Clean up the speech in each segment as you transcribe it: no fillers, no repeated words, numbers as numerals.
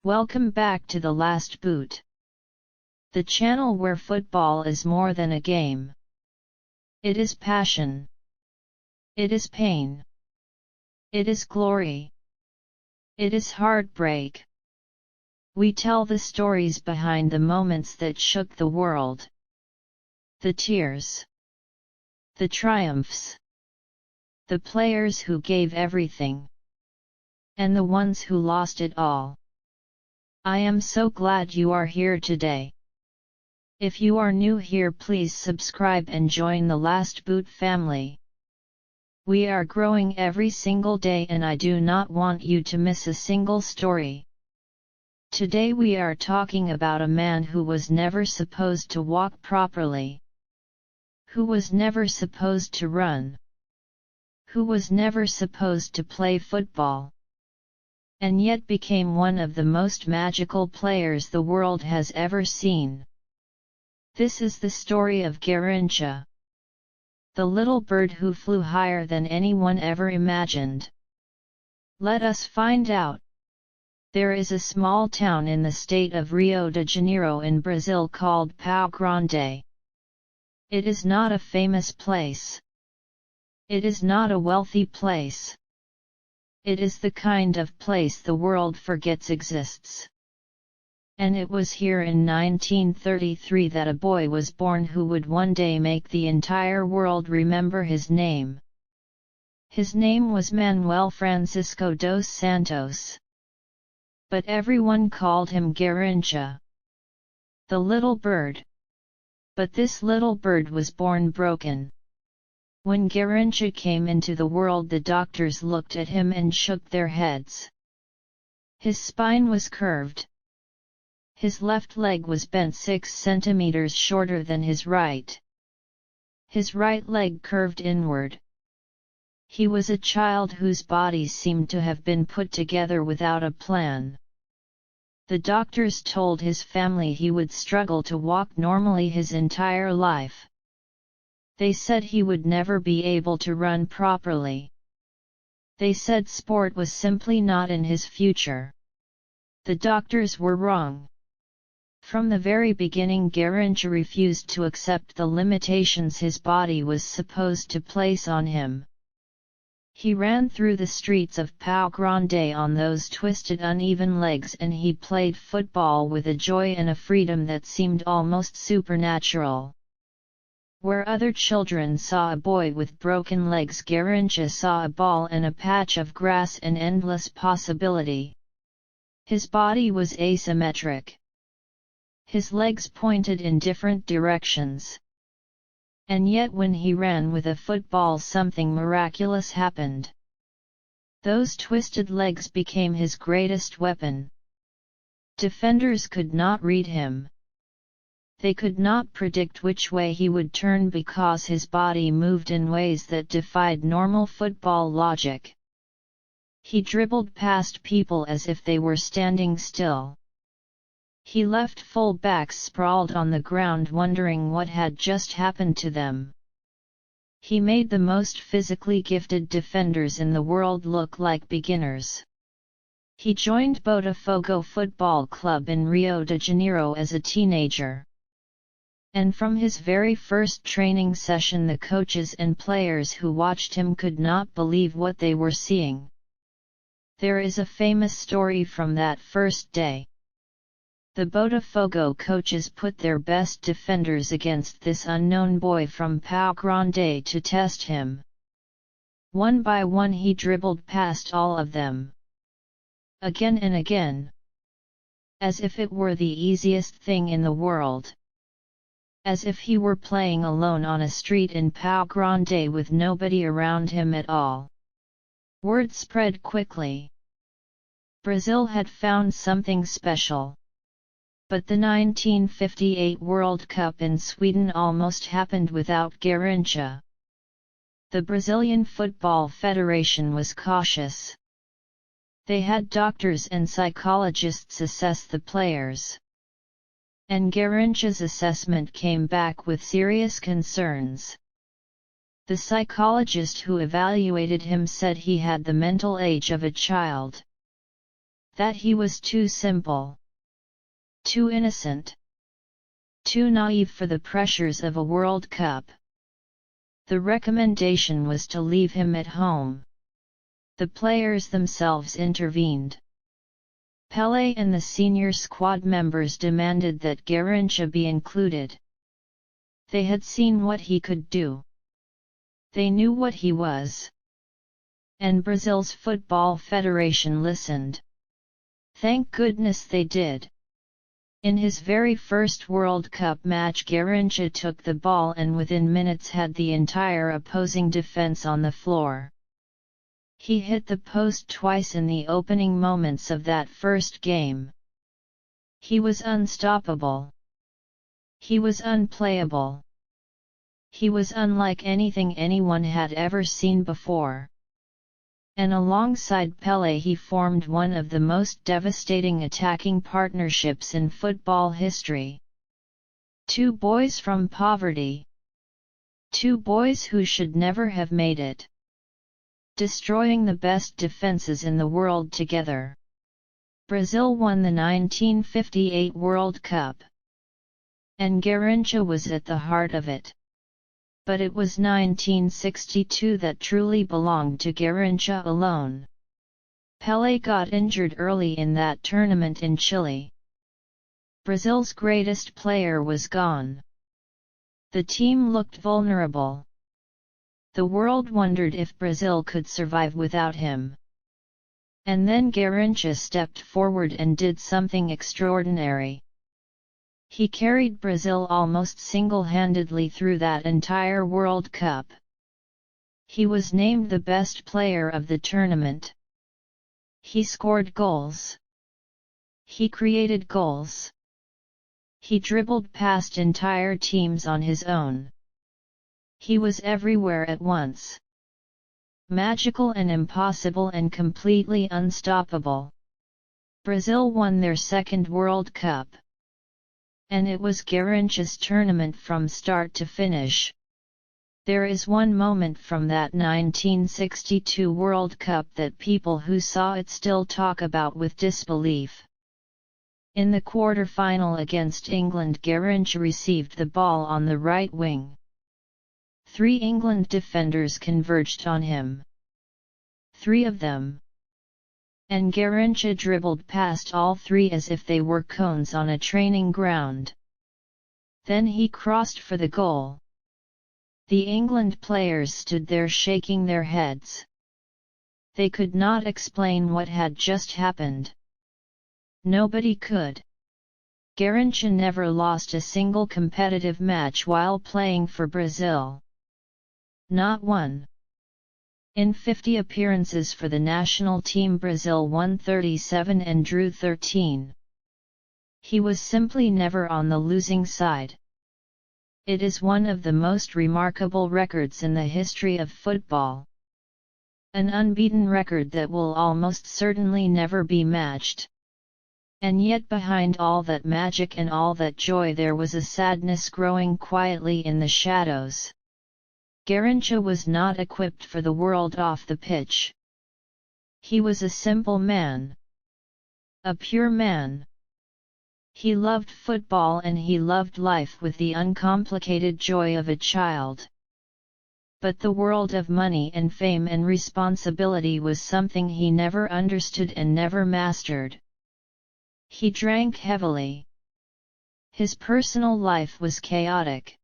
Welcome back to The Last Boot, the channel where football is more than a game. It is passion. It is pain. It is glory. It is heartbreak. We tell the stories behind the moments that shook the world. The tears. The triumphs. The players who gave everything. And the ones who lost it all. I am so glad you are here today. If you are new here, please subscribe and join the Last Boot family. We are growing every single day and I do not want you to miss a single story. Today we are talking about a man who was never supposed to walk properly. Who was never supposed to run. Who was never supposed to play football. And yet became one of the most magical players the world has ever seen. This is the story of Garrincha, the little bird who flew higher than anyone ever imagined. Let us find out. There is a small town in the state of Rio de Janeiro in Brazil called Pau Grande. It is not a famous place. It is not a wealthy place. It is the kind of place the world forgets exists. And it was here in 1933 that a boy was born who would one day make the entire world remember his name. His name was Manuel Francisco dos Santos. But everyone called him Garrincha, the little bird. But this little bird was born broken. When Garrincha came into the world, the doctors looked at him and shook their heads. His spine was curved. His left leg was bent 6 centimeters shorter than his right. His right leg curved inward. He was a child whose body seemed to have been put together without a plan. The doctors told his family he would struggle to walk normally his entire life. They said he would never be able to run properly. They said sport was simply not in his future. The doctors were wrong. From the very beginning, Garrincha refused to accept the limitations his body was supposed to place on him. He ran through the streets of Pau Grande on those twisted, uneven legs, and he played football with a joy and a freedom that seemed almost supernatural. Where other children saw a boy with broken legs, Garrincha saw a ball and a patch of grass and endless possibility. His body was asymmetric. His legs pointed in different directions. And yet when he ran with a football, something miraculous happened. Those twisted legs became his greatest weapon. Defenders could not read him. They could not predict which way he would turn because his body moved in ways that defied normal football logic. He dribbled past people as if they were standing still. He left full backs sprawled on the ground wondering what had just happened to them. He made the most physically gifted defenders in the world look like beginners. He joined Botafogo Football Club in Rio de Janeiro as a teenager. And from his very first training session, the coaches and players who watched him could not believe what they were seeing. There is a famous story from that first day. The Botafogo coaches put their best defenders against this unknown boy from Pau Grande to test him. One by one he dribbled past all of them. Again and again. As if it were the easiest thing in the world. As if he were playing alone on a street in Pau Grande with nobody around him at all. Word spread quickly. Brazil had found something special. But the 1958 World Cup in Sweden almost happened without Garrincha. The Brazilian Football Federation was cautious. They had doctors and psychologists assess the players. And Garrincha's assessment came back with serious concerns. The psychologist who evaluated him said he had the mental age of a child. That he was too simple, too innocent, too naive for the pressures of a World Cup. The recommendation was to leave him at home. The players themselves intervened. Pelé and the senior squad members demanded that Garrincha be included. They had seen what he could do. They knew what he was. And Brazil's Football Federation listened. Thank goodness they did. In his very first World Cup match, Garrincha took the ball and within minutes had the entire opposing defense on the floor. He hit the post twice in the opening moments of that first game. He was unstoppable. He was unplayable. He was unlike anything anyone had ever seen before. And alongside Pelé he formed one of the most devastating attacking partnerships in football history. Two boys from poverty. Two boys who should never have made it. Destroying the best defenses in the world together. Brazil won the 1958 World Cup. And Garrincha was at the heart of it. But it was 1962 that truly belonged to Garrincha alone. Pelé got injured early in that tournament in Chile. Brazil's greatest player was gone. The team looked vulnerable. The world wondered if Brazil could survive without him. And then Garrincha stepped forward and did something extraordinary. He carried Brazil almost single-handedly through that entire World Cup. He was named the best player of the tournament. He scored goals. He created goals. He dribbled past entire teams on his own. He was everywhere at once. Magical and impossible and completely unstoppable. Brazil won their second World Cup. And it was Garrincha's tournament from start to finish. There is one moment from that 1962 World Cup that people who saw it still talk about with disbelief. In the quarter-final against England, Garrincha received the ball on the right wing. 3 England defenders converged on him. 3 of them. And Garrincha dribbled past all 3 as if they were cones on a training ground. Then he crossed for the goal. The England players stood there shaking their heads. They could not explain what had just happened. Nobody could. Garrincha never lost a single competitive match while playing for Brazil. Not one. In 50 appearances for the national team, Brazil won 37 and drew 13. He was simply never on the losing side. It is one of the most remarkable records in the history of football. An unbeaten record that will almost certainly never be matched. And yet behind all that magic and all that joy there was a sadness growing quietly in the shadows. Garrincha was not equipped for the world off the pitch. He was a simple man. A pure man. He loved football and he loved life with the uncomplicated joy of a child. But the world of money and fame and responsibility was something he never understood and never mastered. He drank heavily. His personal life was chaotic.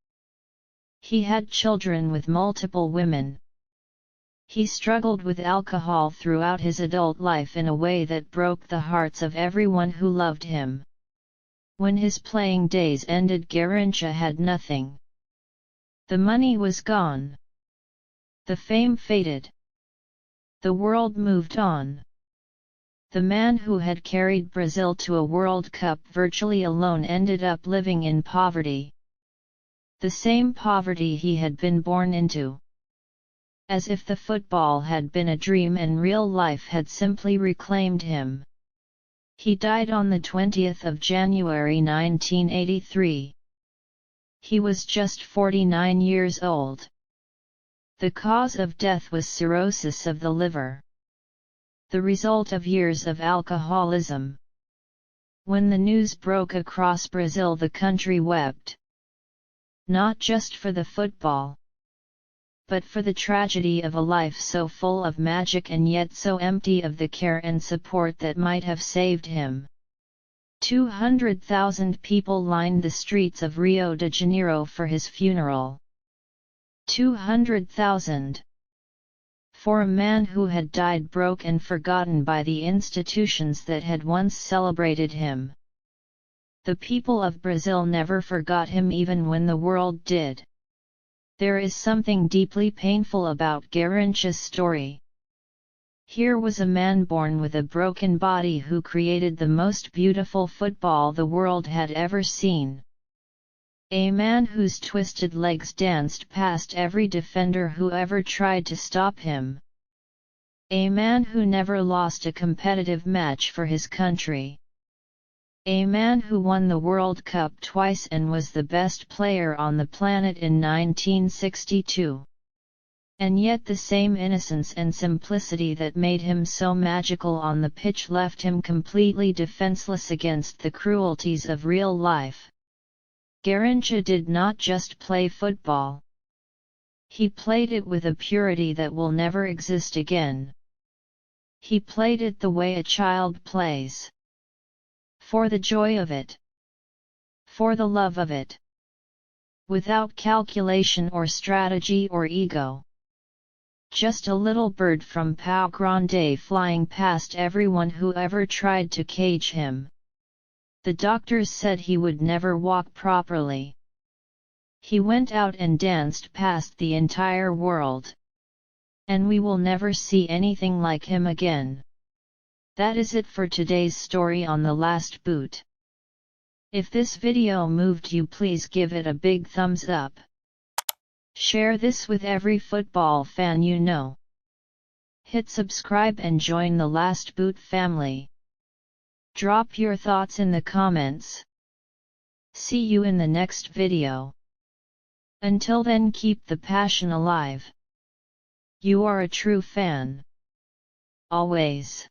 He had children with multiple women. He struggled with alcohol throughout his adult life in a way that broke the hearts of everyone who loved him. When his playing days ended, Garrincha had nothing. The money was gone. The fame faded. The world moved on. The man who had carried Brazil to a World Cup virtually alone ended up living in poverty. The same poverty he had been born into. As if the football had been a dream and real life had simply reclaimed him. He died on the 20th of January 1983. He was just 49 years old. The cause of death was cirrhosis of the liver. the result of years of alcoholism. When the news broke across Brazil, the country wept. Not just for the football, but for the tragedy of a life so full of magic and yet so empty of the care and support that might have saved him. 200,000 people lined the streets of Rio de Janeiro for his funeral. 200,000. For a man who had died broke and forgotten by the institutions that had once celebrated him. The people of Brazil never forgot him even when the world did. There is something deeply painful about Garrincha's story. Here was a man born with a broken body who created the most beautiful football the world had ever seen. A man whose twisted legs danced past every defender who ever tried to stop him. A man who never lost a competitive match for his country. A man who won the World Cup twice and was the best player on the planet in 1962. And yet the same innocence and simplicity that made him so magical on the pitch left him completely defenseless against the cruelties of real life. Garrincha did not just play football. He played it with a purity that will never exist again. He played it the way a child plays. For the joy of it. For the love of it. Without calculation or strategy or ego. Just a little bird from Pau Grande flying past everyone who ever tried to cage him. The doctors said he would never walk properly. He went out and danced past the entire world. And we will never see anything like him again. That is it for today's story on The Last Boot. If this video moved you, please give it a big thumbs up. Share this with every football fan you know. Hit subscribe and join the Last Boot family. Drop your thoughts in the comments. See you in the next video. Until then, keep the passion alive. You are a true fan. Always.